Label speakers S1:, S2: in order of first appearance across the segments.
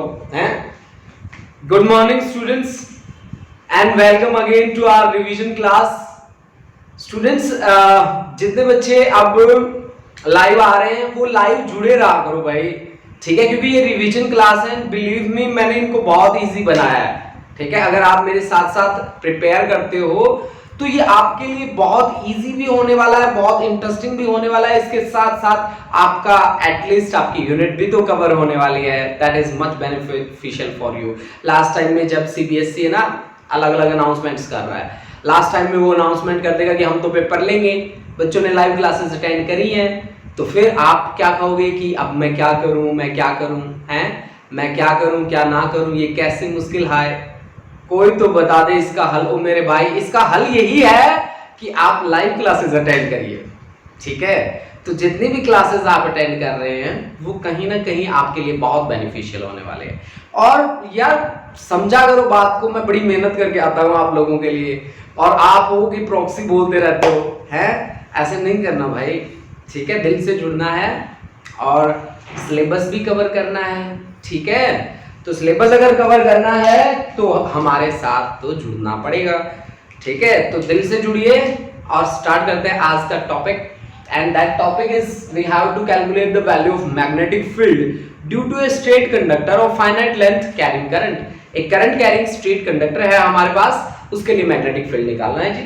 S1: Good morning students and welcome again to our revision class. Students जितने बच्चे अब live आ रहे हैं वो लाइव जुड़े रहा करो भाई, ठीक है, क्योंकि ये रिवीजन क्लास है। बिलीव मी, मैंने इनको बहुत इजी बनाया है, ठीक है। अगर आप मेरे साथ साथ प्रिपेयर करते हो तो ये आपके लिए बहुत इजी भी होने वाला है, बहुत इंटरेस्टिंग भी होने वाला है। इसके साथ साथ आपका एटलीस्ट आपकी यूनिट भी तो कवर होने वाली है। That is much beneficial for you. Last time में जब सीबीएसई है ना अलग अलग अनाउंसमेंट्स कर रहा है, लास्ट टाइम में वो अनाउंसमेंट कर देगा कि हम तो पेपर लेंगे, बच्चों ने लाइव क्लासेस अटेंड करी हैं, तो फिर आप क्या कहोगे कि अब मैं क्या करूं, मैं क्या करूं, हैं मैं क्या करूं, क्या ना करूं, ये कैसे मुश्किल है, कोई तो बता दे इसका हल। ओ मेरे भाई, इसका हल यही है कि आप लाइव क्लासेस अटेंड करिए, ठीक है। तो जितनी भी क्लासेस आप अटेंड कर रहे हैं वो कहीं ना कहीं आपके लिए बहुत बेनिफिशियल होने वाले हैं। और यार समझा करो बात को, मैं बड़ी मेहनत करके आता हूँ आप लोगों के लिए, और आप हो कि प्रॉक्सी बोलते रहते हो, हैं ऐसे नहीं करना भाई, ठीक है। दिल से जुड़ना है और सिलेबस भी कवर करना है, ठीक है। तो सिलेबस अगर कवर करना है तो हमारे साथ तो जुड़ना पड़ेगा, ठीक है। तो दिल से जुड़िए और स्टार्ट करते हैं आज का topic. And that topic is we have to calculate the value of magnetic field due to a straight conductor of finite length carrying current. एक करंट कैरिंग स्ट्रेट कंडक्टर है हमारे पास, उसके लिए मैग्नेटिक फील्ड निकालना है जी।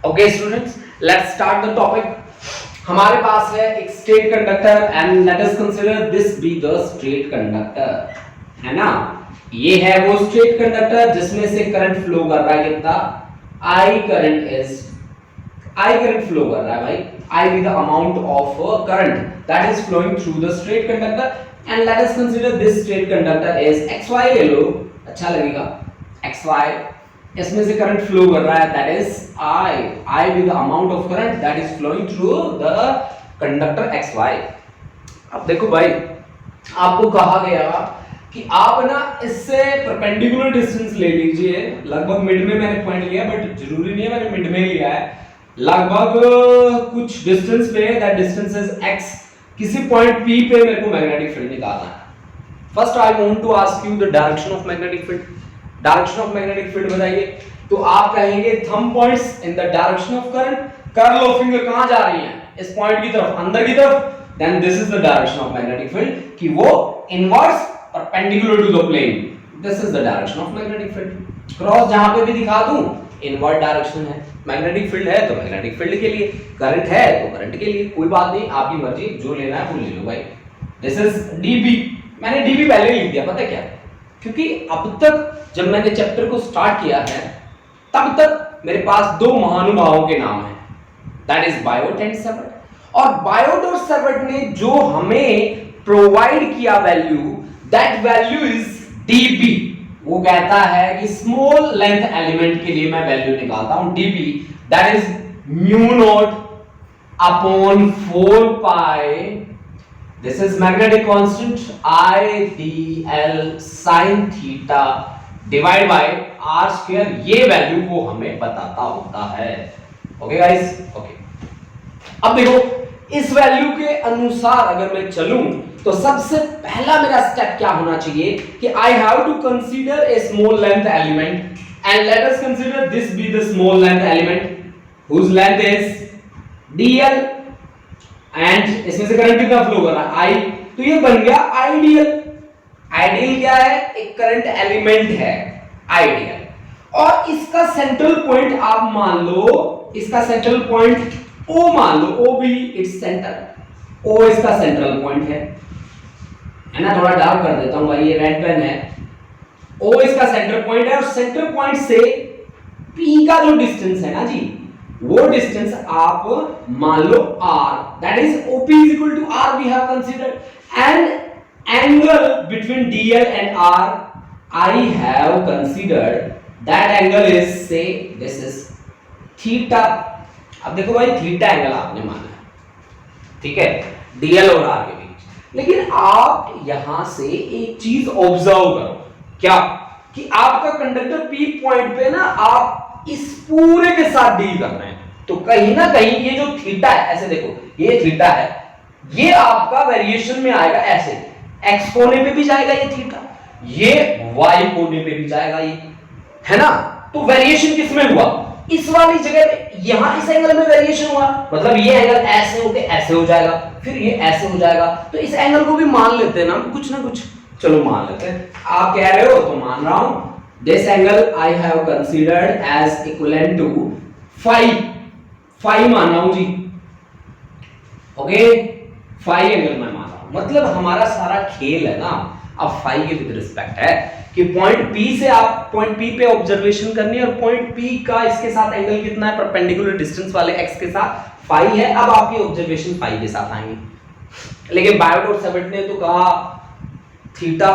S1: Okay students, let's start the topic. हमारे पास है एक straight conductor and let us consider this be the straight conductor, है ना। ये है वो स्ट्रेट कंडक्टर जिसमें से करंट फ्लो कर रहा है, कितना I करंट फ्लो कर रहा है भाई। I be the amount of current that is flowing through the straight conductor and let us consider this straight conductor is XY ले लो, अच्छा लगेगा, XY इसमें से करंट फ्लो कर रहा है, that is I be the amount of current that is flowing through the conductor XY। अब देखो भाई, आपको कहा गया कि आप ना इससे परपेंडिकुलर डिस्टेंस ले लीजिए। लगभग मिड में मैंने पॉइंट लिया, बट जरूरी नहीं है मैंने मिड में लिया है। लगभग कुछ डिस्टेंस पे, दैट डिस्टेंस इज x, किसी पॉइंट p पे मेरे को मैग्नेटिक फील्ड निकालना है। First I want to ask you the direction of magnetic field. Direction of magnetic field बताइए, तो आप कहेंगे thumb points in the direction of current. Curl of finger कहां जा रही है, इस पॉइंट की तरफ, अंदर की तरफ, then this is the direction of magnetic field कि वो inverse perpendicular to the plane, this is the direction of magnetic field। Cross जहां पे भी दिखा दूं इनवर्ट डायरेक्शन है। मैग्नेटिक फील्ड है तो मैग्नेटिक फील्ड के लिए, करंट है तो करंट के लिए, कोई बात नहीं, आपकी मर्जी, जो लेना है वो ले लो भाई। दिस इज dB, मैंने dB पहले लिख दिया, पता क्या, क्योंकि अब तक जब मैंने चैप्टर को स्टार्ट किया है तब तक मेरे पास दो महानुभावों के नाम हैं, दैट इज बायोट एंड सर्वट। और बायोट और सर्वट ने जो हमें प्रोवाइड किया value, that value is dB। वो कहता है कि स्मॉल लेंथ एलिमेंट के लिए मैं वैल्यू निकालता हूं dB, that is mu naught upon 4 pi, this is magnetic constant IDL sin theta divided by r square। ये वैल्यू वो हमें बताता होता है। Okay guys, okay. अब देखो इस वैल्यू के अनुसार अगर मैं चलूं तो सबसे पहला मेरा स्टेप क्या होना चाहिए कि I have to consider a small length element and let us consider this be the small length element whose length is dl and इसमें से करंट कितना फ्लो कर रहा है I, तो ये बन गया आइडियल। आइडियल क्या है, एक करंट एलिमेंट है आइडियल। और इसका सेंट्रल पॉइंट आप मान लो, इसका सेंट्रल पॉइंट O मान लो, O भी इट्स सेंटर, O इसका सेंट्रल पॉइंट है ना। थोड़ा डार्क कर देता हूं भाई, ये रेड पेन है। O इसका सेंटर पॉइंट है और सेंटर पॉइंट से P का जो डिस्टेंस है ना जी, वो डिस्टेंस आप मान लो R, that is OP is equal to R we have considered, and angle between DL and R I have considered, that angle is, say this is theta। अब देखो भाई, थीटा एंगल आपने माना है, ठीक है, डीएल और आर के बीच। लेकिन आप यहां से एक चीज ऑब्जर्व करो, क्या, कि आपका कंडक्टर पी पॉइंट पे ना आप इस पूरे के साथ डील कर रहे हैं, तो कहीं ना कहीं ये जो थीटा है, ऐसे देखो ये थीटा है, ये आपका वेरिएशन में आएगा, ऐसे एक्स कोने पे भी जाएगा ये थीटा, ये y कोने पे भी जाएगा, ये है ना। तो वेरिएशन किसमें हुआ, इस वाली जगह पे, यहां इस एंगल में वेरिएशन हुआ, मतलब ये एंगल ऐसे होके ऐसे हो जाएगा, फिर ये ऐसे हो जाएगा। तो इस एंगल को भी मान लेते हैं ना कुछ ना कुछ, चलो मान लेते हैं। आप कह रहे हो तो मान रहा हूं। This angle I have considered as equivalent to phi मान रहा हूं जी, ओके, फाई एंगल मैं मान रहा हूं। मतलब हमारा सारा खेल है ना अब फाई के विद रिस्पेक्ट है कि पॉइंट P से आप पॉइंट P पे ऑब्जर्वेशन करनी है, और पॉइंट P का इसके साथ एंगल कितना है, परपेंडिकुलर डिस्टेंस वाले x के साथ फाई है। अब आपकी ऑब्जर्वेशन फाई के साथ आएंगे, लेकिन बायोट और सेबट ने तो कहा थीटा।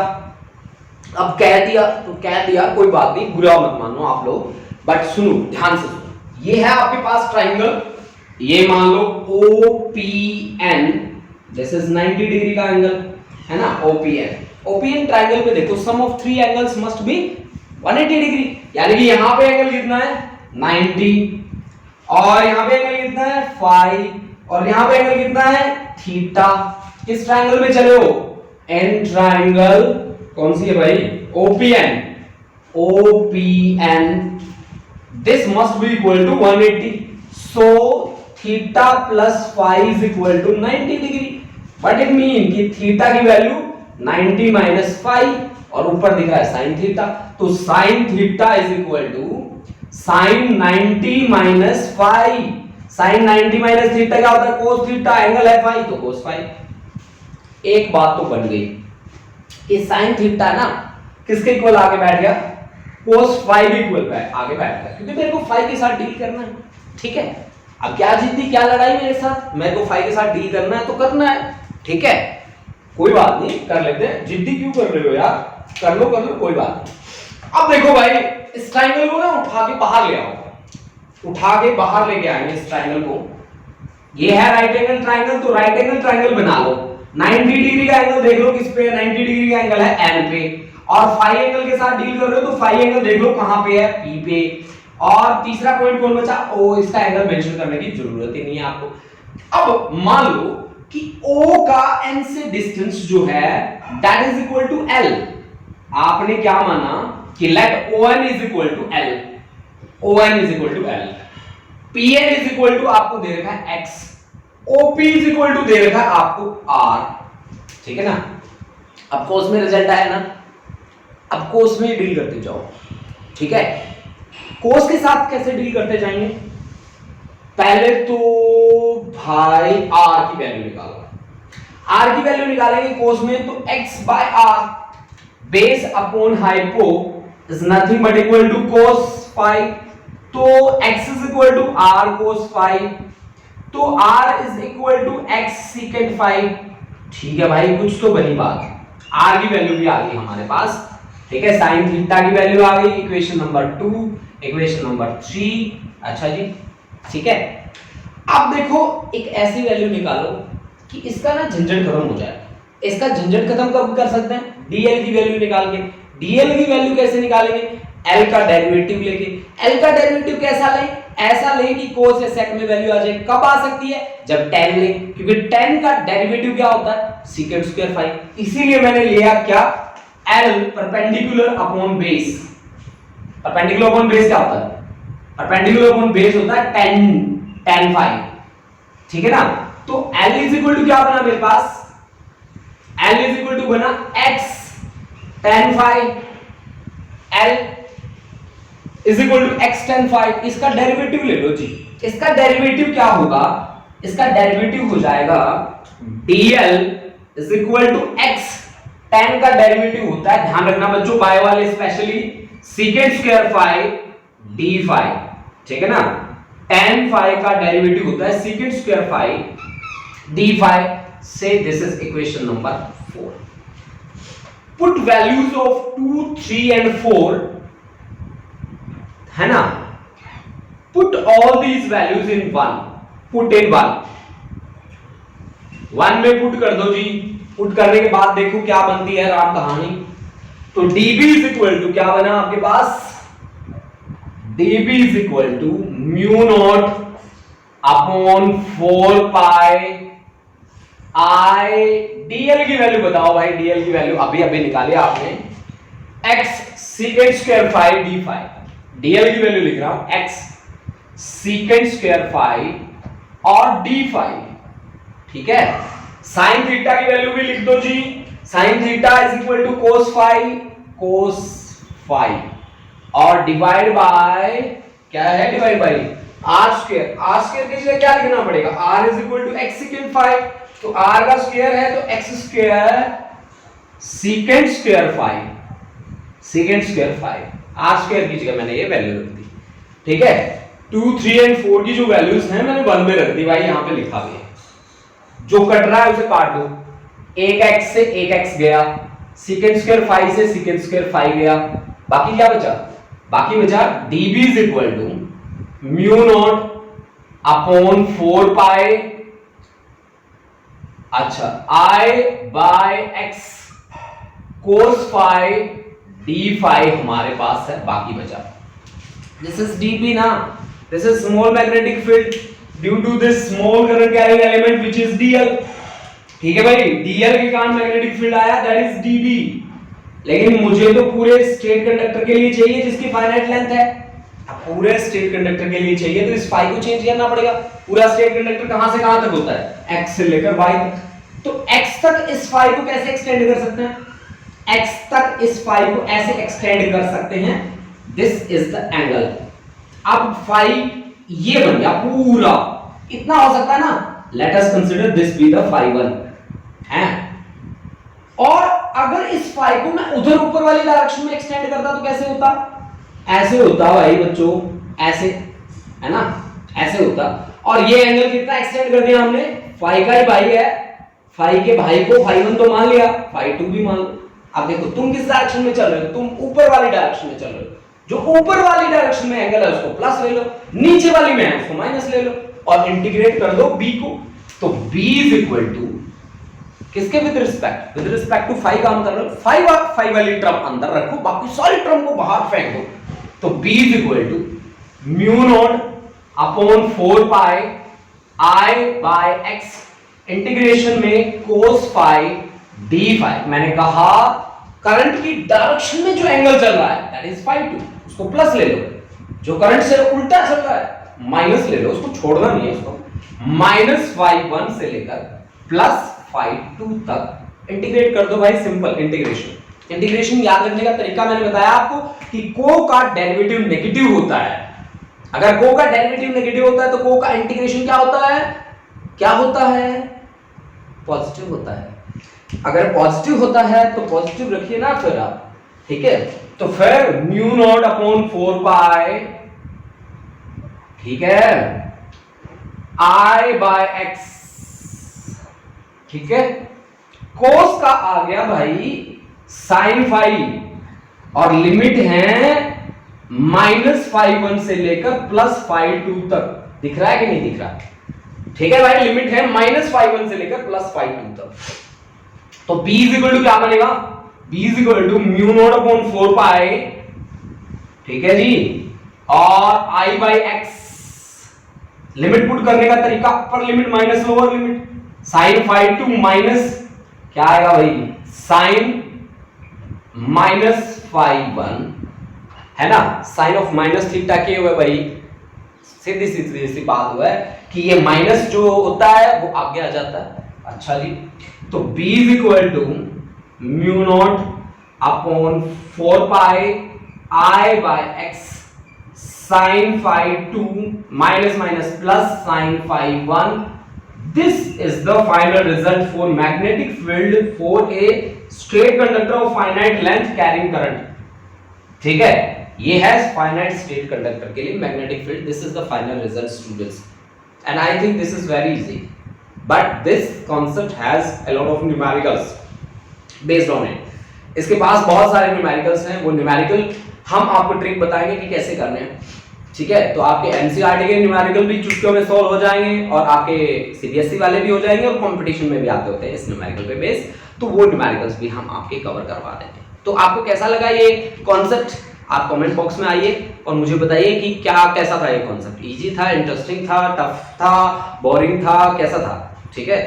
S1: अब कह दिया तो कह दिया, कोई बात नहीं, बुरा मत मानो आप लोग, बट सुनो ध्यान से सुनो। ये है आपके पास ट्राइंगल, ये मान लो OPN, दिस इज 90 डिग्री का एंगल है ना, OPN ट्राइंगल पे देखो sum of three angles must be 180 degree, यानी कि यहां पे एंगल कितना है 90, और यहां पे एंगल कितना है फाई, और यहां पे एंगल कितना है थीटा। किस ट्राइंगल में चले हो, एन ट्राइंगल, कौन सी है भाई, OPN, this must be equal to 180, so theta plus phi is equal to 90 degree. But it mean कि थीटा की वैल्यू 90 माइनस फाई, और ऊपर दिख रहा है साइन थीटा, तो sine theta is equal to sine 90 minus phi. Sine 90 minus theta क्या होता है, कोस थीटा, एंगल है फाई तो कोस फाई। एक बात तो बन गई कि साइन थीटा ना किसके इक्वल आगे बैठ गया, कोस फाई के इक्वल आगे बैठ गया, क्योंकि मेरे को फाई के साथ डील करना है, ठीक है। अब क्या जिद्दी क्या लड़ाई मेरे साथ, मेरे को फाई के साथ डील करना है तो करना है, ठीक है, कोई बात नहीं, कर लेते हैं। जिद्दी क्यों कर रहे हो यार, कर लो कोई बात नहीं। अब देखो भाई, इस ट्राइंगल को ना उठा के बाहर ले आओ, उठा के बाहर लेके आएंगे इस ट्राइंगल को। ये है राइट एंगल ट्राइंगल, तो राइट एंगल ट्राइंगल बना लो। 90 डिग्री का एंगल देख लो किस पे है, 90 डिग्री का एंगल है एन पे, और फाई एंगल के साथ डील कर रहे हो तो फाई एंगल देख लो कहां पे है, पी पे। और तीसरा पॉइंट कौन बचा, ओ, इसका एंगल मेंशन करने की जरूरत ही नहीं है आपको। अब मान लो कि O का N से डिस्टेंस जो है that is equal to L। आपने क्या माना कि let ON is equal to L, ON is equal to L, PN is equal to आपको दे रखा है X, OP is equal to दे रखा है आपको R, ठीक है ना। अब कोस में रिजल्ट आया ना, अब कोस में डील करते जाओ, ठीक है। कोस के साथ कैसे डील करते जाएंगे, पहले तो भाई R की वैल्यू निकालो, R की वैल्यू निकालेंगे कोस में, तो x by R base upon hypo is nothing but equal to cos phi, तो x is equal to R cos phi, तो R is equal to x secant phi, ठीक है भाई, कुछ तो बनी बात। R की वैल्यू भी आ गई हमारे पास, ठीक है, साइन थीटा की वैल्यू आ गई, इक्वेशन नंबर 2, इक्वेशन नंबर 3, अच्छा जी, ठीक है। अब देखो एक ऐसी वैल्यू निकालो कि इसका ना झंझट खत्म हो जाए। इसका झंझट खत्म कब कर सकते हैं, dl की वैल्यू निकाल के। dl की वैल्यू कैसे निकालेंगे, l का डेरिवेटिव लेके। l का डेरिवेटिव कैसा लें, ऐसा लें कि cos या sec में वैल्यू आ जाए। कब आ सकती है, जब tan लें, क्योंकि tan का डेरिवेटिव क्या होता है, secant स्क्वायर फाई। इसीलिए मैंने लिया क्या, l perpendicular upon base. Perpendicular upon base क्या होता है, परपेंडिकुलर अपॉन बेस होता है tan फाई, ठीक है ना। तो L इज इक्वल टू क्या बना मेरे पास, L इज इक्वल टू बना x tan phi, L is equal to x tan phi. इसका डेरिवेटिव ले लो जी, इसका डेरिवेटिव क्या होगा, इसका डेरिवेटिव हो जाएगा dl is equal to x, tan का डेरिवेटिव होता है, ध्यान रखना बच्चों, बाय वाले specially, secant square phi d phi, ठीक है ना। tan फाई का डेरिवेटिव होता है secant square phi d phi, so this is equation number 4। Put values of 2, 3 and 4, है ना, put all these values in 1, put in 1 में पुट कर दो जी। पुट करने के बाद देखो क्या बनती है राम कहानी। तो dB इज इक्वल टू क्या बना आपके पास, dB is equal to mu not upon 4 pi I, dl की वैल्यू बताओ भाई, dl की वैल्यू अभी निकाली आपने, x secant square phi d phi, dl की वैल्यू लिख रहा हूं x secant square phi और d phi, ठीक है। sin थीटा की वैल्यू भी लिख दो जी, sin theta is equal to cos phi और डिवाइड बाय क्या है, divide by r square. r square की जगह क्या लिखना पड़ेगा, r is equal to x secant phi, तो r का स्क्वायर है तो x square secant square phi, secant square phi, r square की जगह मैंने ये वैल्यू रख दी, ठीक है। 2 3 एंड 4 की जो वैल्यूज हैं मैंने 1 में रख दी भाई, यहां पे लिखा भी है। जो कट रहा है उसे काट दो, एक x से एक x गया, secant square phi से secant square phi गया, बाकी क्या बचा, बाकी बचा dB is equal to mu naught upon 4 pi, अच्छा I by x cos phi d phi हमारे पास है, बाकी बचा this is dB ना, this is small magnetic field due to this small current carrying element which is dl, ठीक है भाई, dl के कारण मैग्नेटिक फील्ड आया, that is dB। लेकिन मुझे तो पूरे स्ट्रेट कंडक्टर के लिए चाहिए जिसकी फाइनाइट लेंथ है, अब पूरे स्ट्रेट कंडक्टर के लिए चाहिए तो इस फाई को चेंज करना पड़ेगा। पूरा स्ट्रेट कंडक्टर कहां से कहां तक होता है, x से लेकर y तक, तो x तक इस फाई को कैसे एक्सटेंड कर सकते हैं, x तक इस फाई को ऐसे एक्सटेंड कर सकते हैं, दिस इज द एंगल। अब फाई ये बन गया पूरा, इतना हो सकता है ना, let us consider this be the phi 1 है। और अगर इस फाई को मैं उधर ऊपर वाली डायरेक्शन में एक्सटेंड करता तो कैसे होता, ऐसे होता भाई बच्चों, ऐसे है ना, ऐसे होता। और ये एंगल कितना एक्सटेंड कर दिया हमने, फाई का ही भाई है, फाई के भाई को फाई 1 तो मान लिया, फाई 2 भी मान लो। अब देखो तुम किस डायरेक्शन में चल रहे हो, तुम ऊपर वाली डायरेक्शन में चल रहे हो, जो ऊपर वाली डायरेक्शन में एंगल है उसको प्लस ले लो, नीचे वाली में है उसको माइनस ले लो और इंटीग्रेट कर दो b को, तो b इज इक्वल टू किसके विद रिस्पेक्ट टू फाई काम कर रहे हो, फाई वाली टर्म अंदर रखो, बाकी सारी टर्म को बाहर फेंक दो, तो b is equal to mu not upon 4 pi i by x integration में cos phi d phi। मैंने कहा करंट की डायरेक्शन में जो एंगल चल रहा है दैट इज phi 2, उसको प्लस ले लो, जो करंट से उल्टा चल रहा है माइनस ले लो, उसको छोड़ना नहीं है, उसको माइनस phi 1 से लेकर प्लस phi 2 तक इंटीग्रेट कर दो भाई, सिंपल इंटीग्रेशन। इंटीग्रेशन याद रखने का तरीका मैंने बताया आपको कि को का डेरिवेटिव नेगेटिव होता है, अगर को का डेरिवेटिव नेगेटिव होता है तो को का इंटीग्रेशन क्या होता है, क्या होता है, पॉजिटिव होता है। अगर पॉजिटिव होता है तो पॉजिटिव रखिए ना फिर आप, ठीक है। तो फिर म्यू नॉट अपॉन 4 पाई, ठीक है, i बाय x, ठीक है। कोस का आ गया भाई साइन फाई और लिमिट है माइनस phi 1 से लेकर प्लस phi 2 तक, दिख रहा है कि नहीं दिख रहा, ठीक है भाई, लिमिट है माइनस phi 1 से लेकर प्लस phi 2 तक। तो b इज इक्वल टू क्या बनेगा, b is equal to mu not upon 4 pi, ठीक है जी, और i by x। Limit put करने का तरीका upper limit minus lower limit, sine phi 2 minus क्या आएगा भाई, साइन माइनस phi 1 है ना, साइन ऑफ माइनस थीटा के हुए भाई, सीधी सी बात हुआ है कि ये माइनस जो होता है वो आगे आ जाता है। अच्छा जी, तो b is equal to mu not upon 4 pi i by x sine phi 2 minus minus plus sine phi 1। This is the final result for magnetic field for a straight conductor of finite length carrying current, ठीक है। ये है finite straight conductor के लिए magnetic field, this is the final result students, and I think this is very easy, but this concept has a lot of numericals based on it। इसके पास बहुत सारे numericals हैं, वो न्यूमेरिकल हम आपको trick बताएंगे कि कैसे करने हैं, ठीक है। तो आपके एनसीईआरटी के न्यूमेरिकल भी चुटकियों में सॉल्व हो जाएंगे और आपके सीबीएसई वाले भी हो जाएंगे और कंपटीशन में भी आते होते हैं इस न्यूमेरिकल पे बेस, तो वो न्यूमेरिकल्स भी हम आपके कवर करवा देंगे। तो आपको कैसा लगा ये कॉन्सेप्ट, आप कमेंट बॉक्स में आइए और मुझे बताइए कि क्या कैसा था ये कॉन्सेप्ट, इजी था, इंटरेस्टिंग था, टफ था, बोरिंग था, कैसा था, ठीक है।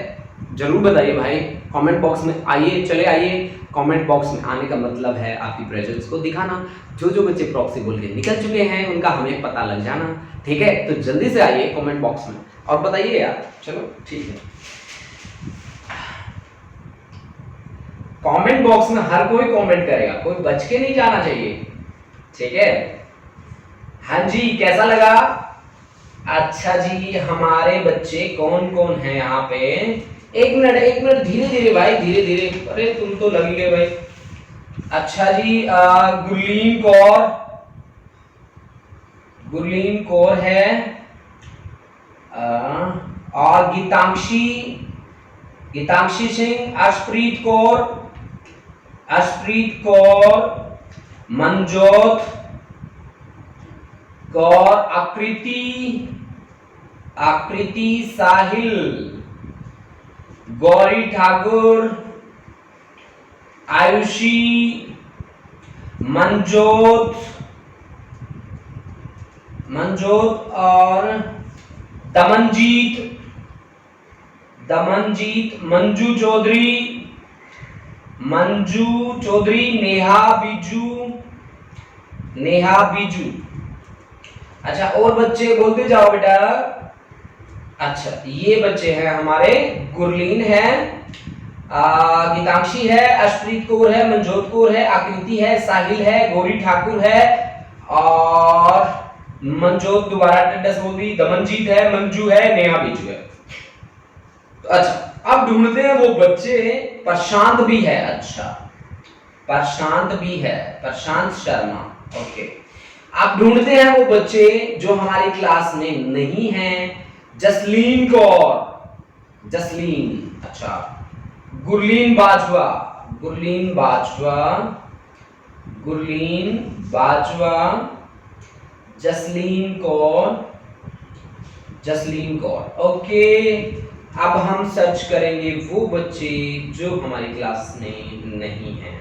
S1: जरूर बताइए भाई, कमेंट बॉक्स में आइए, चले आइए कमेंट बॉक्स में आने का मतलब है आपकी प्रेजेंस को दिखाना। जो जो बच्चे प्रॉक्सी बोल के निकल चुके हैं उनका हमें पता लग जाना, ठीक है। तो जल्दी से आइए कमेंट बॉक्स में और बताइए यार। चलो ठीक है, कमेंट बॉक्स में हर कोई कमेंट करेगा, कोई बच के नहीं जाना चाहिए, ठीक है। हाँ जी, कैसा लगा? अच्छा जी, हमारे बच्चे कौन कौन हैं यहाँ पे? एक मिनट, धीरे धीरे भाई, धीरे धीरे। अरे तुम तो लग गए भाई। अच्छा जी, गुरलीन कौर है, और गीतांशी सिंह, अर्शप्रीत कौर, मनजोत कौर, आकृति साहिल, गौरी ठाकुर, आयुषी, मनजोत और दमनजीत, मंजू चौधरी, नेहा बीजू। अच्छा, और बच्चे बोलते जाओ बेटा। अच्छा, ये बच्चे हैं हमारे, गुरलीन है, गीतांशी है, अर्शप्रीत कौर है, मनजोत कौर है, आकृति है, साहिल है, गौरी ठाकुर है, और मनजोत दोबारा टेंडस बोल दी, दमनजीत है, मंजू है, नेहा बीजू है। तो अच्छा, अब ढूंढते हैं वो बच्चे। प्रशांत भी है, अच्छा प्रशांत भी है, प्रशांत शर्मा, ओके। आप ढूंढते हैं वो बच्चे जो हमारी क्लास में नहीं हैं। जसलीन कौर, अच्छा। गुरलीन बाजवा, जसलीन कौर, ओके। अब हम सर्च करेंगे वो बच्चे जो हमारी क्लास में नहीं हैं,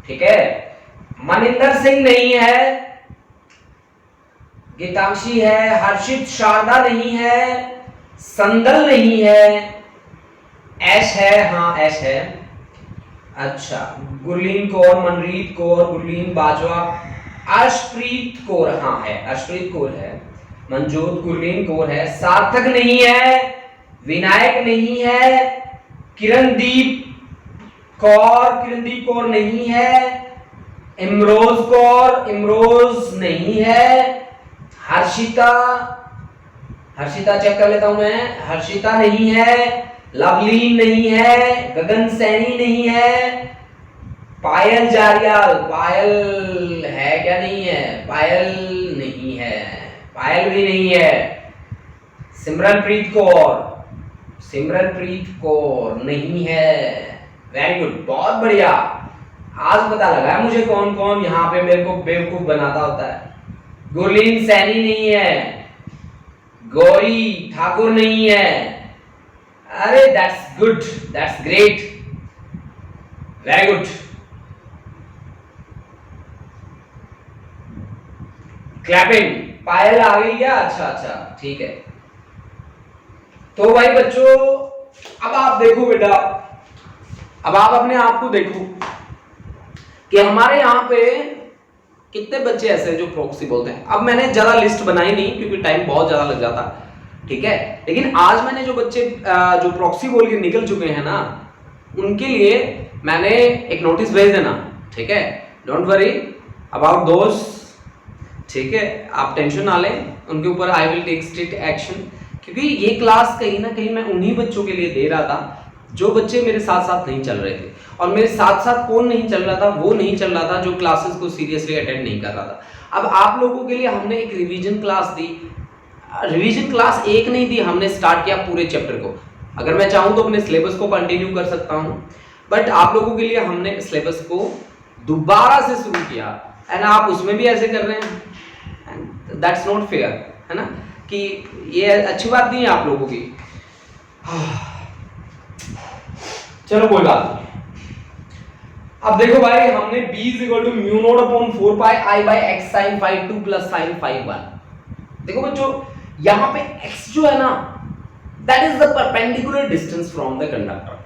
S1: ठीक है। मनिंदर सिंह नहीं है, गीतांशी है, हर्षित शारदा नहीं है, संदल नहीं है, ऐश है, हाँ ऐश है, अच्छा। गुरलीन कौर, मनरीत कौर, गुरलीन बाजवा, अर्शप्रीत कौर, हाँ है, अर्शप्रीत कौर है, मंजूत, गुरलीन कौर है, सार्थक नहीं है, विनायक नहीं है, किरणदीप कौर नहीं है, इमरोज नहीं है, हर्षिता चेक कर लेता हूं मैं, हर्षिता नहीं है, लवलीन नहीं है, गगन सैनी नहीं है, पायल जारियाल, पायल है क्या? नहीं है, पायल नहीं है, पायल भी नहीं है, सिमरनप्रीत कौर नहीं है। वेरी गुड, बहुत बढ़िया। आज पता लगा है मुझे कौन कौन यहाँ पे मेरे को बेवकूफ बनाता होता है। गुरलीन सैनी नहीं है, गौरी ठाकुर नहीं है। अरे that's good, that's great, very good. Clapping, Payal आ गई क्या? अच्छा, ठीक है। तो भाई बच्चों, अब आप देखो बेटा, अब आप अपने आप को देखो कि हमारे यहाँ पे कितने बच्चे ऐसे हैं जो प्रॉक्सी बोलते हैं। अब मैंने ज्यादा लिस्ट बनाई नहीं क्योंकि टाइम बहुत ज्यादा लग जाता, ठीक है। लेकिन आज मैंने जो बच्चे जो प्रॉक्सी बोल के निकल चुके हैं ना, उनके लिए मैंने एक नोटिस भेज देना, ठीक है। डोंट वरी अबाउट दोस, ठीक है। आप टेंशन ना लें, उनके ऊपर I will take strict action, क्योंकि ये क्लास कहीं ना कहीं मैं उन्हीं बच्चों के लिए दे रहा था जो बच्चे मेरे साथ साथ नहीं चल रहे थे। और मेरे साथ साथ कौन नहीं चल रहा था? वो नहीं चल रहा था जो क्लासेस को सीरियसली अटेंड नहीं कर रहा था। अब आप लोगों के लिए हमने एक रिवीजन क्लास दी, रिवीजन क्लास एक नहीं दी, हमने स्टार्ट किया पूरे चैप्टर को। अगर मैं चाहूँ तो अपने सिलेबस को कंटिन्यू कर सकता हूँ, बट आप लोगों के लिए हमने सिलेबस को दोबारा से शुरू किया, एंड आप उसमें भी ऐसे कर रहे हैं। दैट्स नॉट फेयर, है ना, कि ये अच्छी बात नहीं है आप लोगों की। चलो कोई बात नहीं। अब देखो भाई, हमने b = μ0/4 pi I by x sin phi 2 plus sin phi 1। देखो बच्चों, यहां पे x जो है ना, that is the perpendicular distance from the conductor.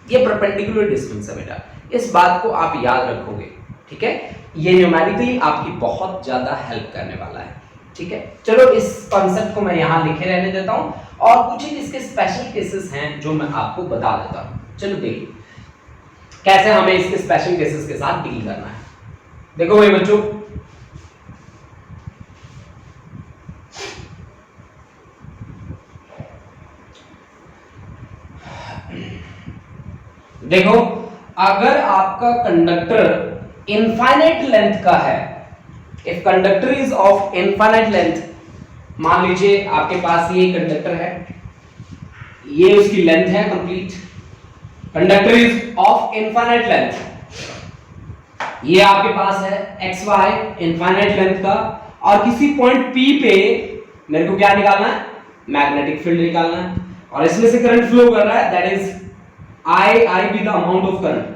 S1: ये परपेंडिकुलर डिस्टेंस है बेटा, इस बात को आप याद रखोगे, ठीक है। ये न्यूमेरिकली आपकी बहुत ज्यादा हेल्प करने वाला है, ठीक है। चलो इस कॉन्सेप्ट को मैं यहाँ लिखे रहने देता हूँ और कुछ ही इसके स्पेशल केसेस हैं जो मैं आपको बता देता हूँ। चलो देखिए कैसे हमें इसके स्पेशल केसेस के साथ डील करना है। देखो भाई बच्चों, देखो अगर आपका कंडक्टर इनफाइनाइट लेंथ का है, if conductor is of infinite length, मान लीजिए आपके पास ये कंडक्टर है, ये उसकी लेंथ है complete, conductor is of infinite length, ये आपके पास है एक्स वाई इनफाइनाइट लेंथ का, और किसी पॉइंट P पे मेरे को क्या निकालना है, मैग्नेटिक फील्ड निकालना है, और इसमें से करंट फ्लो कर रहा है, that is I be the amount of current।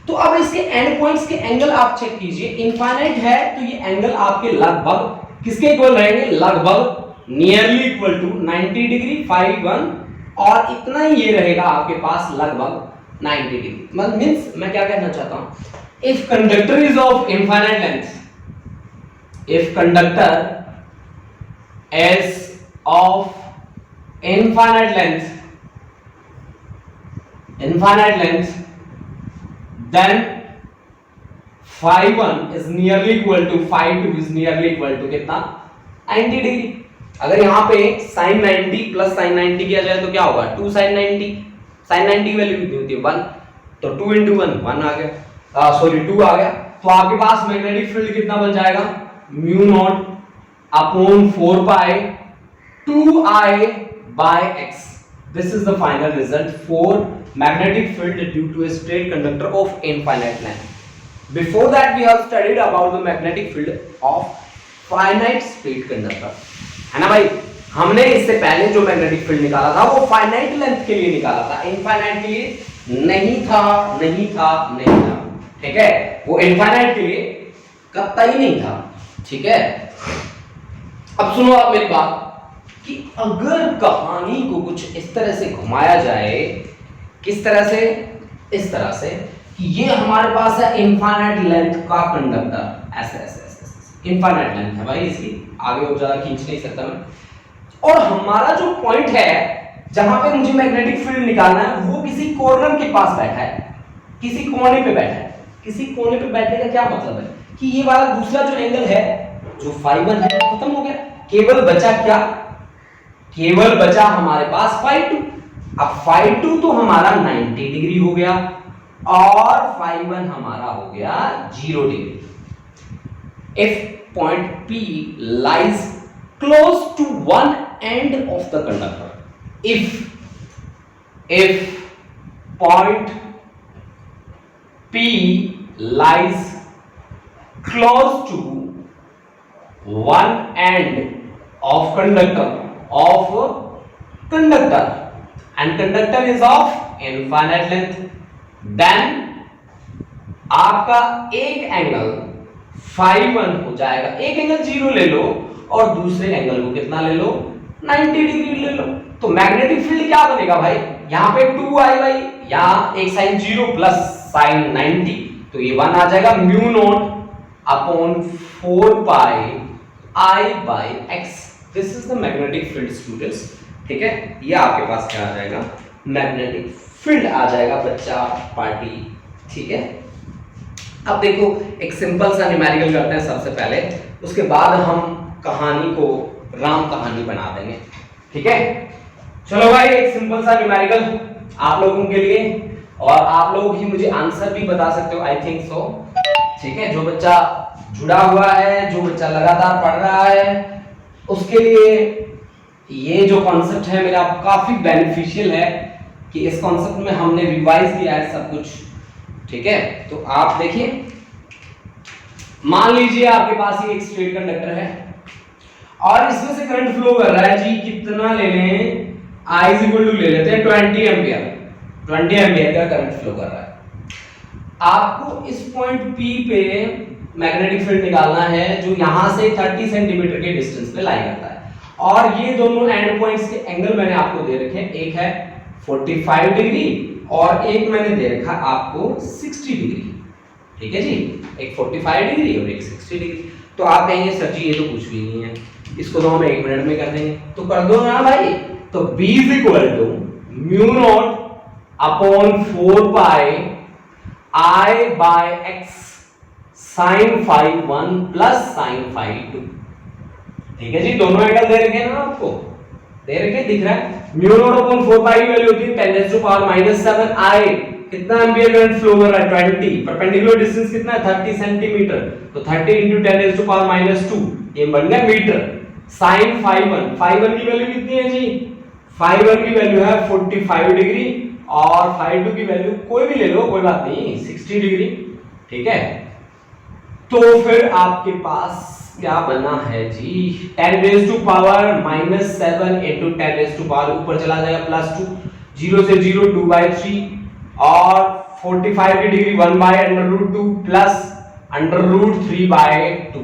S1: तो अब इसके एंड पॉइंट्स के एंगल आप चेक कीजिए, इनफाइनाइट है तो ये एंगल आपके लगभग किसके इक्वल रहेंगे, लगभग nearly equal to 90 degree, phi 1, और इतना ही ये रहेगा आपके पास लगभग 90 डिग्री। मतलब मींस मैं क्या कहना चाहता हूं, if conductor is of infinite length, if conductor is of infinite length, then phi 1 is nearly equal to phi 2 is nearly equal to कितना, 90 डिग्री। अगर यहाँ पे sin 90 प्लस sin 90 किया जाए तो क्या होगा, 2 sin 90, sin 90 की वैल्यू कितनी होती है 1, तो 2 into 1 आ गया, सॉरी 2 आ गया, तो आपके पास मैग्नेटिक फील्ड कितना बन जाएगा, mu naught upon 4 pi 2I by x। This is the final result for magnetic field due to a straight conductor of infinite length. Before that we have studied about the magnetic field of finite straight conductor, है ना भाई। हमने इससे पहले जो magnetic field निकाला था वो फाइनाइट लेंथ के लिए निकाला था, इनफाइनाइट के लिए नहीं था, ठीक है, वो इनफाइनाइट के लिए कतई नहीं था, ठीक है। अब सुनो आप मेरी बात, कि अगर कहानी को कुछ इस तरह से घुमाया जाए, किस तरह से, इस तरह से कि ये हमारे पास है इनफाइनाइट लेंथ का कंडक्टर, ऐसे इनफाइनाइट लेंथ है भाई इसकी, आगे और ज्यादा खींच नहीं सकता मैं, और हमारा जो पॉइंट है जहां पे मुझे मैग्नेटिक फील्ड निकालना है वो किसी कॉर्नर के पास बैठा है, किसी कोने पे बैठा है। किसी कोने पे बैठने का क्या मतलब है कि ये वाला दूसरा जो एंगल है जो फाई 1 है खत्म हो गया, केवल बचा क्या, केवल बचा हमारे पास फाई 2। अब फाई 2 तो हमारा 90 डिग्री हो गया और फाई 1 हमारा हो गया 0 degree. If point P lies close to one end of the conductor, if point P lies close to one end of conductor and conductor is of infinite length, then आपका एक angle phi 1 हो जाएगा, एक angle 0 ले लो और दूसरे angle को कितना ले लो, 90 डिग्री ले लो। तो मैग्नेटिक फील्ड क्या बनेगा भाई, यहाँ पे 2I भाई, यहाँ एक साइन 0 प्लस साइन 90, तो ये 1 आ जाएगा, mu naught upon 4 pi I by x। This is the magnetic field students, ठीक है। ये आपके पास क्या आ जाएगा, मैग्नेटिक फील्ड आ जाएगा बच्चा पार्टी, ठीक है। अब देखो एक सिंपल सा न्यूमेरिकल करते हैं सबसे पहले, उसके बाद हम कहानी को राम कहानी बना देंगे, ठीक है। चलो भाई एक सिंपल सा न्यूमेरिकल आप लोगों के लिए, और आप लोग ही मुझे आंसर भी बता सकते हो, आई थिंक सो, ठीक है। जो बच्चा जुड़ा हुआ है, जो बच्चा लगातार पढ़ रहा है, उसके लिए ये जो कॉन्सेप्ट है मेरा काफी बेनिफिशियल है कि इस कॉन्सेप्ट में हमने रिवाइज किया है सब कुछ, ठीक है। तो आप देखिए, मान लीजिए आपके पास ये एक स्ट्रेट कंडक्टर है और इसमें से करंट फ्लो कर रहा है जी, कितना ले लें, I is equal to ले लेते हैं 20 एम्पियर, 20 एम्पियर का करंट फ्लो कर रहा है। आपको इस पॉइंट P पे मैग्नेटिक फील्ड निकालना है जो यहां से 30 सेंटीमीटर के डिस्टेंस पे लाई करता है, और ये दोनों एंड पॉइंट्स के एंगल मैंने आपको दे रखे हैं, एक है 45 डिग्री और एक मैंने दे रखा आपको 60 डिग्री, ठीक है जी, एक 45 डिग्री और एक 60 डिग्री। तो आप कहेंगे सर जी ये तो कुछ भी नहीं है, इसको तो हम 1 मिनट में कर देंगे। तो कर दो ना भाई। तो B is equal to mu not upon 4 pi I by x sine phi 1 plus sine phi 2, ठीक है जी। दोनों एंगल दे रखे हैं ना आपको, दे रखे, दिख रहा है। म्यू नॉट अपॉन 4 पाई की वैल्यू होती है 10 रेज़ टू पावर -7 I। कितना एम्पियर करंट फ्लो कर रहा है 20, परपेंडिकुलर डिस्टेंस कितना है 30 सेंटीमीटर, तो 30 × 10 रेज़ टू पावर -2 ये बन गया मीटर। साइन फाई 1, फाई 1 की वैल्यू कितनी है जी, फाई 1 की वैल्यू है 45 डिग्री और फाई 2 की वैल्यू कोई भी ले लो, कोई बात नहीं, 60 डिग्री, ठीक है। तो फिर आपके पास क्या बना है जी, 10 raise to power -7 × 10 raise to power ऊपर चला जाएगा +2, 0 से 0 2/3 और 45 की डिग्री 1/√2 प्लस √3/2,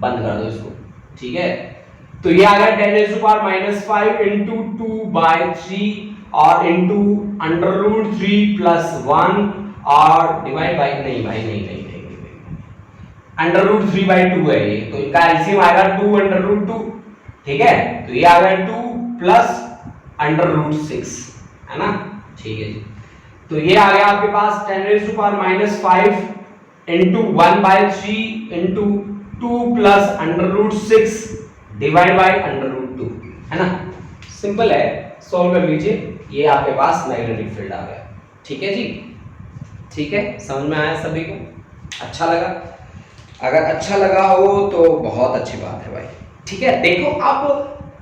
S1: बंद कर दो इसको, ठीक है। तो ये आ गया 10 रेज़ टू पावर -5 × 2/3 और इनटू √3 + 1 और डिवाइड बाय, नहीं भाई नहीं, √3/2 है ये, तो इनका एलसीएम आएगा 2/√2, ठीक है। तो ये आ गया 2 + √6, है ना, ठीक है जी। तो ये आ गया आपके पास 10 raise to power -5 × 1/3 × 2 + √6 divide by √2, है ना। सिंपल है, सॉल्व कर लीजिए। ये आपके पास मैग्नेटिक फील्ड आ गया, ठीक है जी, ठीक है। समझ में आया सभी को, अच्छा लगा? अगर अच्छा लगा हो तो बहुत अच्छी बात है भाई, ठीक है। देखो अब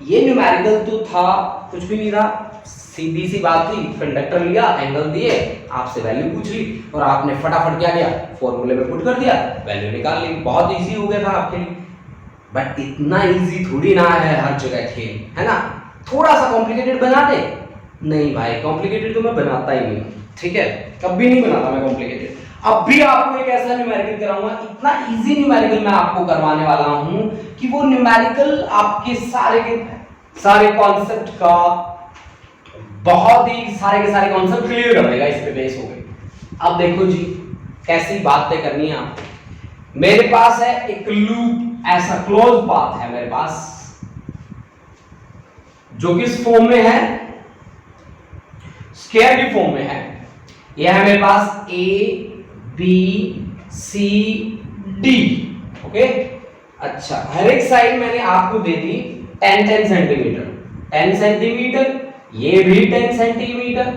S1: ये न्यूमेरिकल तो था, कुछ भी नहीं था, सीधी सी बात थी, कंडक्टर लिया, एंगल दिए, आपसे वैल्यू पूछ ली और आपने फटाफट क्या किया, फॉर्मूले में पुट कर दिया, वैल्यू निकाल ली, बहुत इजी हो गया था आपके लिए। बट इतना इजी थोड़ी ना है हर जगह खेल, है ना। थोड़ा सा कॉम्प्लिकेटेड बना दे, नहीं भाई कॉम्प्लिकेटेड तो मैं बनाता ही नहीं, ठीक है, कभी नहीं बनाता मैं कॉम्प्लिकेटेड। अब भी आपको एक ऐसा न्यूमेरिकल कराऊंगा, इतना इजी न्यूमेरिकल मैं आपको करवाने वाला हूं कि वो न्यूमेरिकल आपके सारे के सारे कॉन्सेप्ट का बहुत ही सारे के सारे कॉन्सेप्ट क्लियर कर देगा, इस पे बेस हो गई। अब देखो जी कैसी बातें करनी है आपको। मेरे पास है एक लूप, ऐसा क्लोज पाथ है मेरे पास, जो किस फॉर्म में है, स्क्वायर की फॉर्म में है। यह है मेरे पास A B C D, okay. अच्छा, हर एक साइड मैंने आपको दे दी 10 सेंटीमीटर, 10 सेंटीमीटर, ये भी 10 सेंटीमीटर,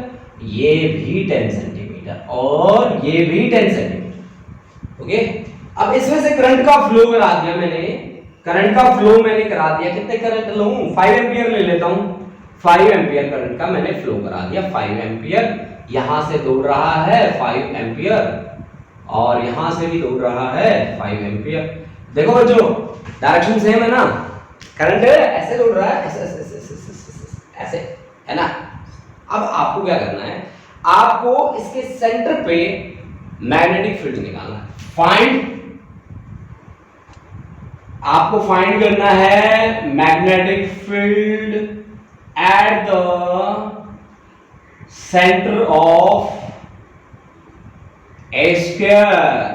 S1: ये भी 10 सेंटीमीटर और ये भी 10 सेंटीमीटर, ओके। अब इसमें से करंट का फ्लो करा दिया मैंने, करंट का फ्लो मैंने करा दिया, कितने करंट लूं, 5 एम्पियर ले लेता हूं, 5 एम्पियर करंट का मैंने फ्लो करा दिया, 5 एम्पियर यहां से दौड़ रहा है 5 एम्पियर और यहां से भी दौड़ रहा है 5 एम्पियर। देखो बच्चों डायरेक्शन सेम है ना, करंट ऐसे दौड़ रहा है, ऐसे है ना। अब आपको क्या करना है, आपको इसके सेंटर पे मैग्नेटिक फील्ड निकालना है। फाइंड, आपको फाइंड करना है magnetic field at the centre of A square.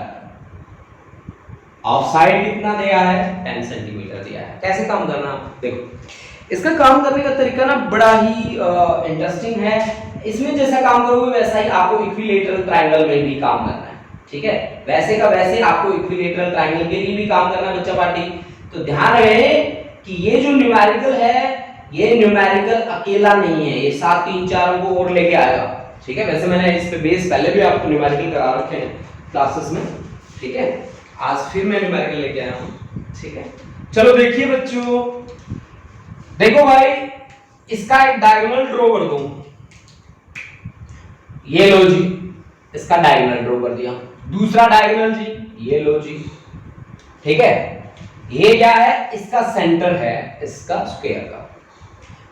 S1: Of side कितना दिया है, 10 सेंटीमीटर दिया है। कैसे काम करना, देखो इसका काम करने का तरीका ना बड़ा ही इंटरेस्टिंग है। इसमें जैसा काम करोगे वैसा ही आपको इक्विलेटरल ट्रायंगल में भी काम करना है, ठीक है। वैसे का वैसे आपको इक्विलेटरल ट्रायंगल के लिए भी काम करना है बच्चा पार्टी। तो ध्यान रहे कि ये जो न्यूमेरिकल है, ये न्यूमेरिकल अकेला नहीं है, ये साथ 3-4 को और लेके आएगा, ठीक है। वैसे मैंने इस पे बेस पहले भी आपको न्यूमेरिकल करा रखे हैं क्लासेस में, ठीक है। आज फिर मैं न्यूमेरिकल लेके आया हूं, ठीक है। चलो देखिए बच्चों, देखो भाई इसका एक डायगोनल ड्रॉ कर दूं, ये लो जी, इसका डायगोनल ड्रॉ कर दिया। दूसरा डायगोनल जी, ये लो जी, ठीक है। ये क्या है, इसका सेंटर है इसका स्क्वायर का।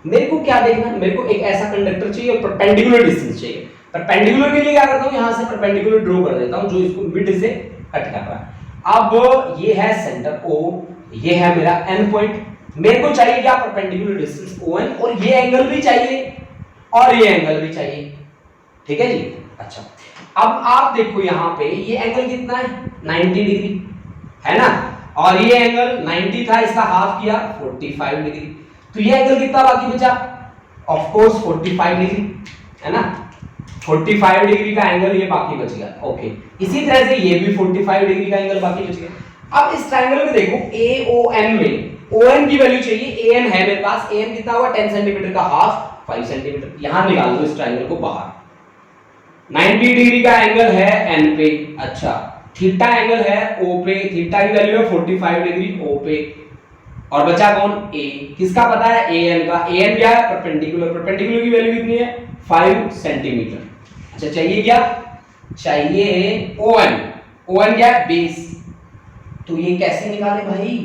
S1: मेरे को क्या देखना, मेरे को एक ऐसा कंडक्टर चाहिए और परपेंडिकुलर डिस्टेंस चाहिए। परपेंडिकुलर के लिए क्या करता हूं, यहां से परपेंडिकुलर ड्रॉ कर देता हूं जो इसको मिड से कट कर रहा है। अब ये है सेंटर O, ये है मेरा एंड पॉइंट। मेरे को चाहिए क्या, परपेंडिकुलर डिस्टेंस ON, और ये एंगल भी चाहिए और ये एंगल भी चाहिए, ठीक है जी। अच्छा, अब आप देखो यहाँ पे ये एंगल कितना है 90 डिग्री है ना, और ये एंगल 90 था, इसका हाफ किया 45 डिग्री, तो ये एंगल कितना बाकी बचा, ऑफ कोर्स 45 डिग्री है ना, 45 डिग्री का एंगल ये बाकी बच गया। ओके, इसी तरह से ये भी 45 डिग्री का एंगल बाकी बच गया। अब इस ट्रायंगल में देखो AON में ON की वैल्यू चाहिए, AN है मेरे पास, AN कितना हुआ 10 सेंटीमीटर का हाफ 5 सेंटीमीटर, यहां निकाल दो इस ट्रायंगल को बाहर। 90 डिग्री का एंगल है N पे, अच्छा थीटा एंगल है O पे, थीटा की वैल्यू है 45 डिग्री O पे, और बचा कौन A, किसका पता है AN का, AN क्या है परपेंडिकुलर, परपेंडिकुलर की वैल्यू कितनी है 5 सेंटीमीटर। अच्छा चाहिए क्या, चाहिए ON, ON क्या है बेस, तो ये कैसे निकाले भाई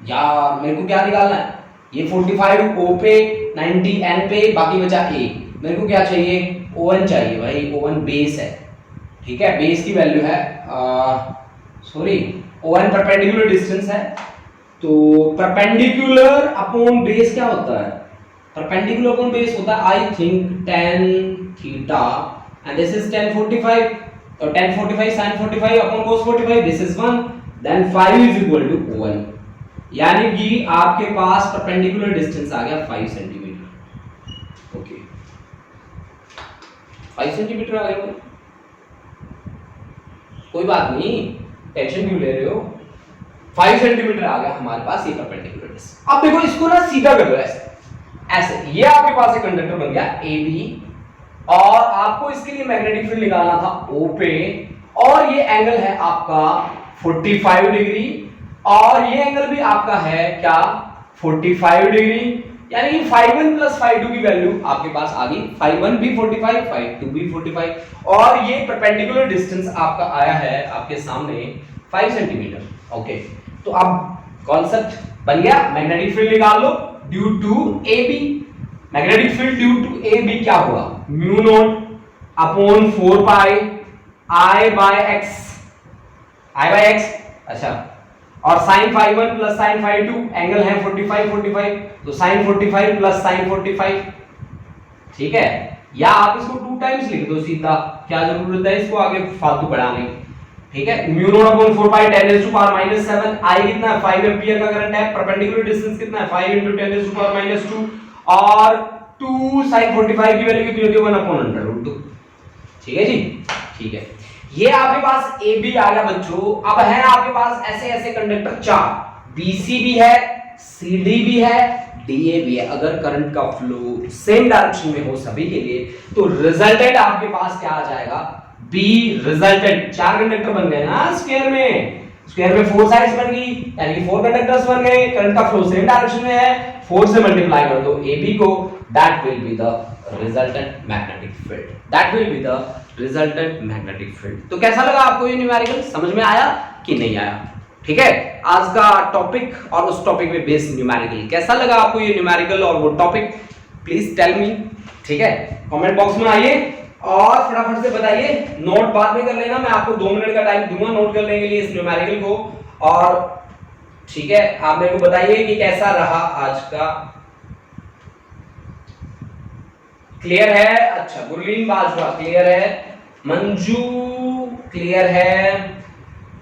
S1: यार, मेरे को क्या निकालना है, ये 45 O पे 90 N पे, बाकी बचा A, मेरे को क्या चाहिए ON चाहिए भाई, ON बेस है, ठीक है, बेस की वैल्यू है सॉरी ON परपेंडिकुलर डिस्टेंस है, तो परपेंडिकुलर अपॉन बेस क्या होता है, परपेंडिकुलर अपॉन बेस होता है I think tan theta and this is tan 45, तो tan 45 sin 45 upon cos 45, this is 1, then 5 is equal to 1, यानी कि आपके पास परपेंडिकुलर डिस्टेंस आ गया 5 सेंटीमीटर। ओके 5 सेंटीमीटर आ गया, कोई बात नहीं, टेंशन क्यों ले रहे हो, 5 सेंटीमीटर आ गया हमारे पास ये परपेंडिकुलर डिस्टेंस। अब देखो इसको ना सीधा कर दो ऐसे ऐसे, ये आपके पास एक कंडक्टर बन गया AB, और आपको इसके लिए मैग्नेटिक फील्ड निकालना था O पे, और ये एंगल है आपका 45 डिग्री, और ये एंगल भी आपका है क्या 45 डिग्री, यानी कि 5 प्लस 5 की वैल्यू आपके पास आ गई, 5 भी 45 5 भी 45, और ये परपेंडिकुलर डिस्टेंस आपका आया है आपके सामने 5 सेंटीमीटर। ओके, तो अब कॉन्सेप्ट बन गया, मैग्नेटिक फील्ड निकाल लो due to AB, magnetic field due to AB क्या होगा, mu not upon 4 pi I by x, अच्छा, और sin phi 1 plus sin phi 2, angle है 45 45, तो sin 45 प्लस sin 45, ठीक है, या आप इसको 2 टाइम्स लिख दो सीधा, क्या जरूरत है इसको आगे फालतू बढ़ाने की, ठीक है, mu naught upon 4 pi 10 raised to power minus 7, I कितना है 5 एंपियर का करंट है, परपेंडिकुलर डिस्टेंस कितना है 5 into 10 raised to power minus 2, और 2 sin 45 की वैल्यू कितनी होती है 1 upon √2, ठीक है जी, ठीक है, ये आपके पास AB आ गया बच्चों। अब है आपके पास ऐसे ऐसे कंडक्टर 4, BC भी है, CD भी है, DA भी है, अगर करंट का फ्लो सेम डायरेक्शन में हो सभी के लिए, तो रिजल्टेंट आपके पास क्या आ जाएगा B रिजल्टेंट, 4 कंडक्टर बन गए ना स्क्वायर में 4 साइड्स बन गई, यानी कि 4 कंडक्टर्स बन गए, करंट का फ्लो सेम डायरेक्शन में है, 4 से मल्टीप्लाई कर दो AB को, that will be the resultant magnetic field, that will be the resultant magnetic field. तो कैसा लगा आपको ये न्यूमेरिकल, समझ में आया कि नहीं आया, ठीक है, आज का टॉपिक और उस टॉपिक में बेस्ड न्यूमेरिकल, कैसा लगा आपको ये न्यूमेरिकल और वो टॉपिक, प्लीज टेल मी, ठीक है, कमेंट बॉक्स में आइए और फटाफट से बताइए, नोट बाद में कर लेना, मैं आपको 2 मिनट का टाइम दूंगा नोट करने के लिए इस न्यूमेरिकल को, और ठीक है, आप मेरे को बताइए कि कैसा रहा आज का, क्लियर है, अच्छा गुरलीन बाजवा क्लियर है, मंजू क्लियर है,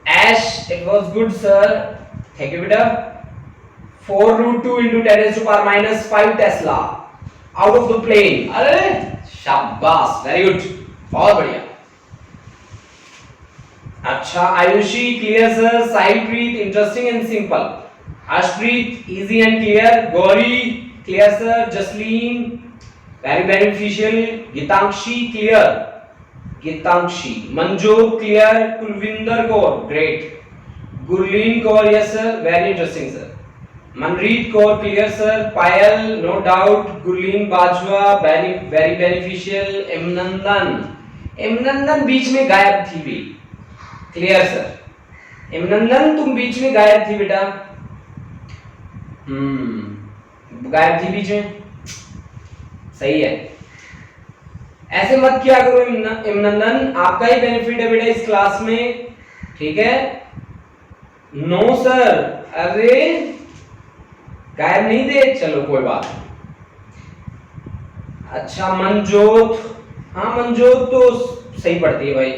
S1: Aish it was good sir, thank you बेटा, 4√2 into 10 raised to power minus 5 tesla out of the plane, अरे शाबाश वेरी गुड, बहुत बढ़िया, अच्छा Ayushi clear sir, Saipreet interesting and simple, Arshpreet easy and clear, Gauri clear sir, Jasleen very beneficial, Geetanshi clear, Geetanshi, Manjur clear, Kulwinder Kaur great, Gurleen Kaur yes sir very interesting sir, Manreet Kaur clear sir, Payal no doubt, Gurleen Bajwa very very beneficial, इमनंदन बीच में गायब थी भी, क्लियर सर, इमनंदन तुम बीच में गायब थी बेटा, गायब थी बीच में, सही है, ऐसे मत किया करो इमनंदन, आपका ही बेनिफिट है बेटा इस क्लास में, ठीक है, नो सर, अरे गायब नहीं थे, चलो कोई बात नहीं, अच्छा मनजोत, हाँ मंजोत तो सही पढ़ती है भाई,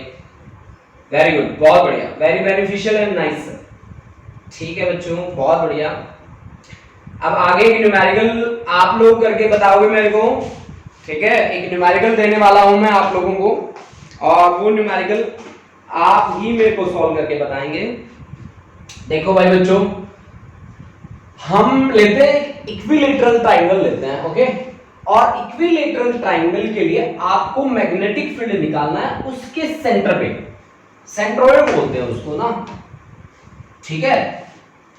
S1: वेरी गुड, बहुत बढ़िया, वेरी बेनिफिशियल एंड नाइस। ठीक है बच्चों, बहुत बढ़िया। अब आगे एक न्यूमेरिकल आप लोग करके बताओगे मेरे को, ठीक है? एक न्यूमेरिकल देने वाला हूं मैं आप लोगों को, और वो न्यूमेरिकल आप ही मेरे को सॉल्व करके बताएंगे। देखो भाई बच्चों, हम लेते हैं इक्विलेटरल ट्राइंगल लेते हैं, ओके? और इक्विलेटरल ट्राइंगल के लिए आपको मैग्नेटिक फील्ड निकालना है उसके सेंटर पे, सेंट्रोइड बोलते हैं उसको ना, ठीक है?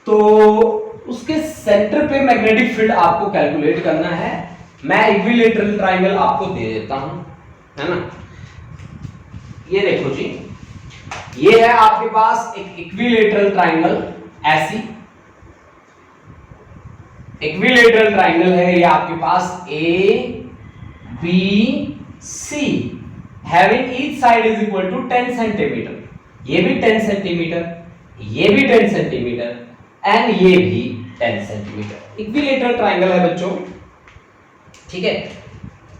S1: तो उसके सेंटर पे मैग्नेटिक फील्ड आपको कैलकुलेट करना है। मैं इक्विलेटरल ट्राइंगल आपको दे देता हूं, है ना? ये देखो जी, ये है आपके पास एक इक्विलेटरल ट्राइंगल, ऐसी इक्विलेटरल ट्राइंगल है ये आपके पास, A B C, having each side is equal to 10 centimetre, ये भी 10 सेंटीमीटर, ये भी 10 सेंटीमीटर एंड ये भी 10 सेंटीमीटर। इक्विलेटरल ट्राइंगल है बच्चों, ठीक है?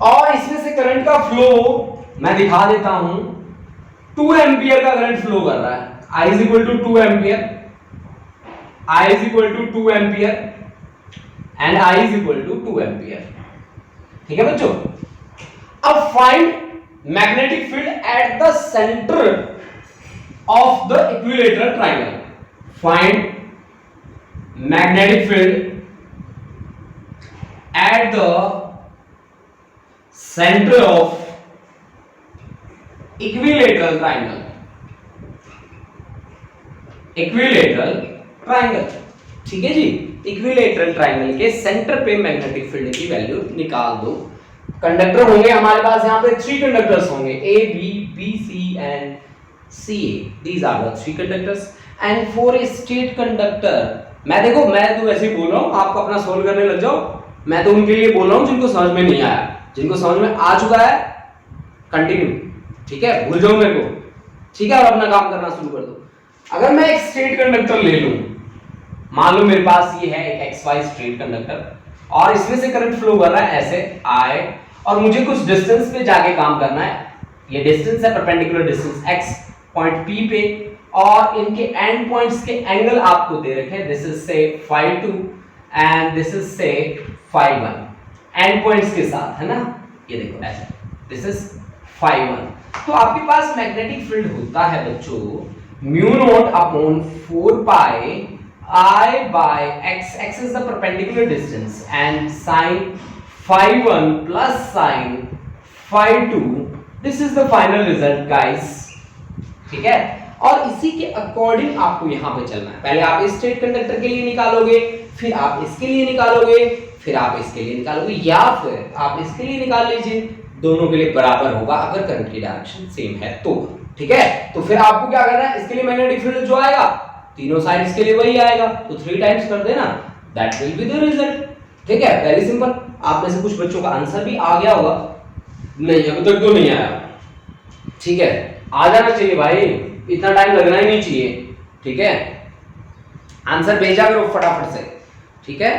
S1: और इसमें से करंट का फ्लो मैं दिखा देता हूं, 2 एम्पियर का करंट फ्लो कर रहा है, I is equal to 2 ampere, I is equal to 2 ampere and I is equal to 2 ampere, ठीक है बच्चों? अब find magnetic field at the centre of the equilateral triangle, find magnetic field at the centre of equilateral triangle, equilateral triangle, ठीक है जी? Equilateral triangle के centre पे magnetic field की value निकाल दो। कंडक्टर होंगे हमारे पास यहाँ पे 3 कंडक्टर्स होंगे, A B B C and C A, these are the 3 conductors and for a straight conductor, मैं देखो मैं तो ऐसे ही बोल रहा हूँ, आप अपना सोल्व करने लग जाओ, मैं तो उनके लिए बोल रहा हूँ जिनको समझ में नहीं आया, जिनको समझ में आ चुका है कंटिन्यू, ठीक है? भूल जाओ मेरे को, ठीक है? और अपना काम करना शुरू कर दो। अगर मैं एक स्ट्रेट कंडक्टर ले लूं, मान लो मेरे पास ये है एक एक्स वाई स्ट्रेट कंडक्टर और इसमें से करंट फ्लो कर रहा है ऐसे I, और मुझे कुछ डिस्टेंस पे जाके काम करना है, ये डिस्टेंस है perpendicular distance x point P पे, और इनके एंड पॉइंट्स के एंगल आपको दे रखे हैं, दिस इज से phi 2 एंड दिस इज से phi 1, एंड पॉइंट्स के साथ, है ना? ये देखो ऐसे, दिस इज phi 1। तो आपके पास मैग्नेटिक फील्ड होता है बच्चों mu naught upon 4 pi I by x, x is the perpendicular distance, and sine phi 1 plus sine phi 2, this is the final result guys, ठीक है? और इसी के अकॉर्डिंग आपको यहाँ पे चलना है, पहले आप स्ट्रेट कंडक्टर के लिए निकालोगे, फिर आप इसके लिए निकालोगे, फिर आप इसके लिए निकालोगे, या फिर आप इसके लिए निकाल लीजिए, दोनों के लिए बराबर होगा अगर करंट की डायरेक्शन सेम है तो, ठीक है? तो फिर आपको क्या करना है, इसके लिए मैग्नेटिक फील्ड जो आएगा तीनों साइड्स के लिए वही आएगा, तो 3 टाइम्स कर देना, that will be the result, ठीक है? Very simple. आप में से कुछ बच्चों का आंसर भी आ गया होगा, नहीं अभी तक तो नहीं आया, ठीक है? आ जाना चाहिए भाई, इतना टाइम लगना ही नहीं चाहिए, ठीक है? आंसर भेजा करो फटाफट से, ठीक है?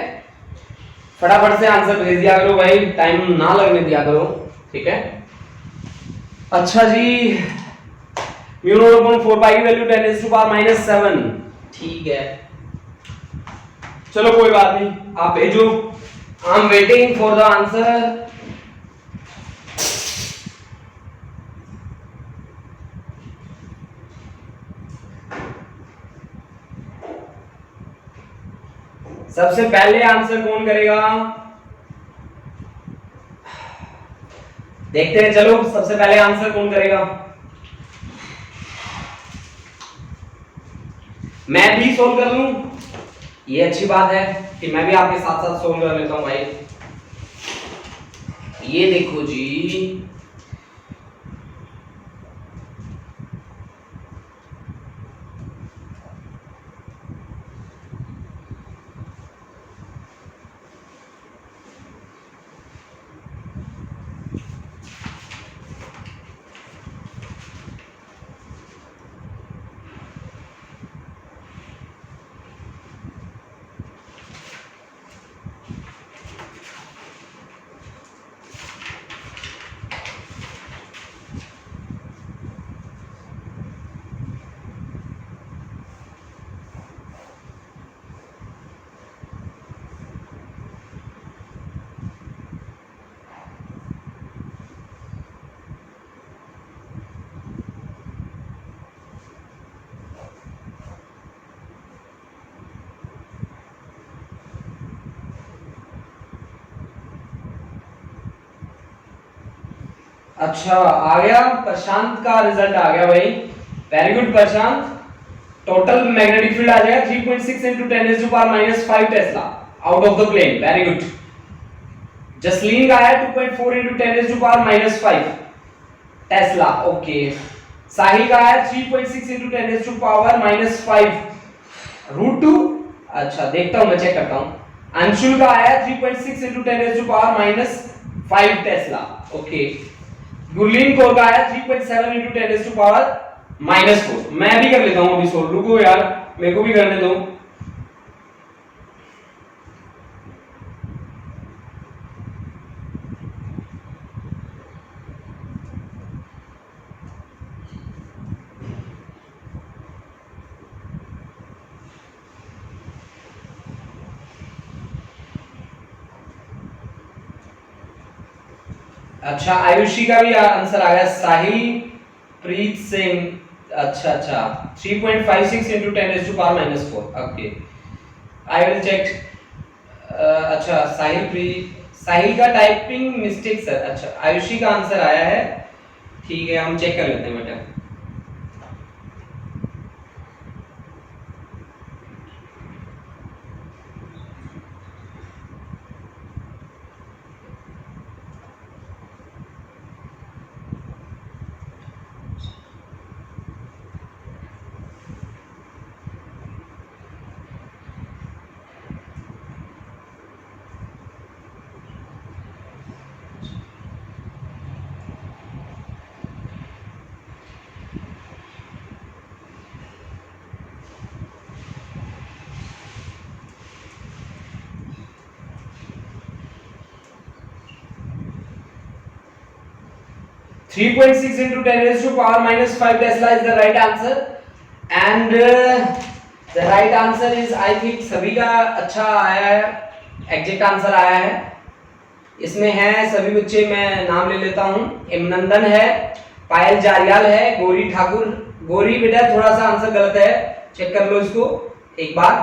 S1: फटाफट से आंसर भेज दिया करो भाई, टाइम ना लगने दिया करो, ठीक है? अच्छा जी, म्यू नॉट अपॉन 4 पाई की वैल्यू 10 raised to power -7, ठीक है? चलो कोई बात नहीं, आप भेजो, I am waiting for the answer. सबसे पहले आंसर कौन करेगा, देखते हैं, चलो सबसे पहले आंसर कौन करेगा? मैं भी सोल्व कर लूं, ये अच्छी बात है कि मैं भी आपके साथ साथ सोल्व कर लेता हूं भाई। ये देखो जी, अच्छा आ गया, प्रशांत का रिजल्ट आ गया भाई, very good Prashant. Total magnetic field आ जाएगा 3.6 into 10⁻⁻5 tesla out of the plane, very good. Jasleen का है 2.4 into 10⁻⁻5 टेस्ला, ओके। साहिल का है 3.6 into 10⁻⁻5 √2, अच्छा देखता हूं मैं, चेक करता हूं। अंशुल का है 3.6 into 10⁻⁻5 Tesla, okay. Gurleen Kaur का है 3.7 into 10⁻⁻4। मैं भी कर लेता हूं अभी सोल्व, रुको यार मेरे को भी करने दो। अच्छा आयुषी का भी आंसर आ गया, साहिल प्रीत सिंह, अच्छा 3.56 into 10⁻⁻4, okay I will check. अच्छा साहिल का टाइपिंग मिस्टेक सर, अच्छा आयुषी का आंसर आया है, ठीक है हम चेक कर लेते हैं बेटा। 3.6 into 10⁻⁻5 Tesla is the right answer, and the right answer is I think सभी का अच्छा आया है, एग्जैक्ट आंसर आया है। इसमें है सभी बच्चे, मैं नाम ले लेता हूँ। इमनंदन है, पायल जारियाल है, गौरी ठाकुर। गौरी बेटा थोड़ा सा आंसर गलत है, चेक कर लो इसको एक बार।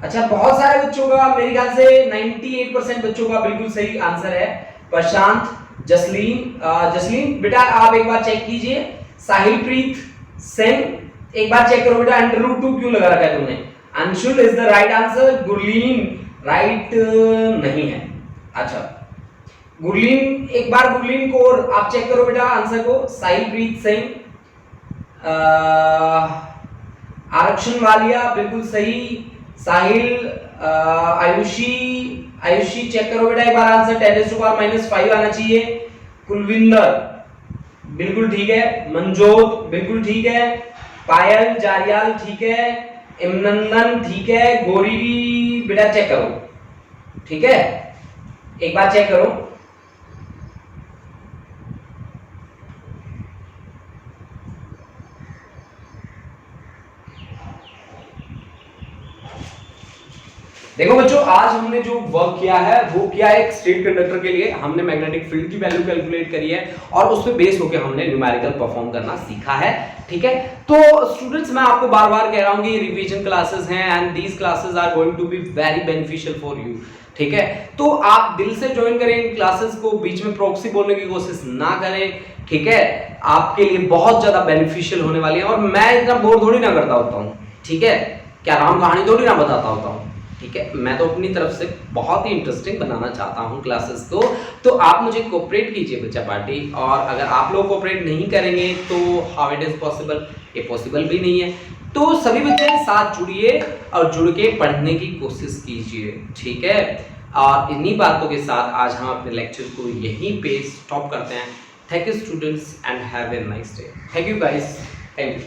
S1: अच्छा बहुत सारे बच्चों का, मेरे ख्याल से 98% बच्चों का बिल्कुल सही आंसर है। प्रशांत, जसलीन बेटा आप एक बार चेक कीजिए। साहिल प्रीत सिंह एक बार चेक करो बेटा, √2 क्यों लगा रखा है तुमने। Anshul is the right answer, Gurleen right नहीं है। अच्छा गुरलीन, एक बार गुरलीन को और आप चेक करो बेटा आंसर को। साहिल प्रीत सिंह, आरक्षण वालिया बिल्कुल सही। साहिल, आयुषी चेक करो बेटा एक बार आंसर, 10⁻⁻5 आना चाहिए। कुलविंदर बिल्कुल ठीक है, मनजोत बिल्कुल ठीक है, पायल जारियाल ठीक है, इमनंदन ठीक है, गौरी बेटा चेक करो, ठीक है एक बार चेक करो। देखो बच्चों आज हमने जो वर्क किया है वो किया है एक स्ट्रेट कंडक्टर के लिए। हमने मैग्नेटिक फील्ड की वैल्यू कैलकुलेट करी है और उस पे बेस होकर हमने न्यूमेरिकल परफॉर्म करना सीखा है, ठीक है। तो स्टूडेंट्स मैं आपको बार बार कह रहा हूं कि रिवीजन क्लासेस हैं and these classes are going to be very beneficial for you, ठीक है। तो आप दिल से ज्वाइन करें इन क्लासेस को, बीच में प्रॉक्सी बोलने की कोशिश ना करें, ठीक है। आपके लिए बहुत ज्यादा बेनिफिशियल होने वाली है और मैं इतना बोर थोड़ी ना करता होता हूँ, ठीक है। क्या राम कहानी थोड़ी ना बताता होता हूँ, ठीक है। मैं तो अपनी तरफ से बहुत ही इंटरेस्टिंग बनाना चाहता हूं क्लासेस को, तो आप मुझे कोऑपरेट कीजिए बच्चा पार्टी। और अगर आप लोग कोऑपरेट नहीं करेंगे तो हाउ इट इज पॉसिबल, ये पॉसिबल भी नहीं है। तो सभी बच्चे साथ जुड़िए और जुड़ के पढ़ने की कोशिश कीजिए, ठीक है। और इन्हीं बातों के साथ आज हम अपने लेक्चर को यहीं पे स्टॉप करते हैं। Thank you students and have a nice day. Thank you guys, thank you.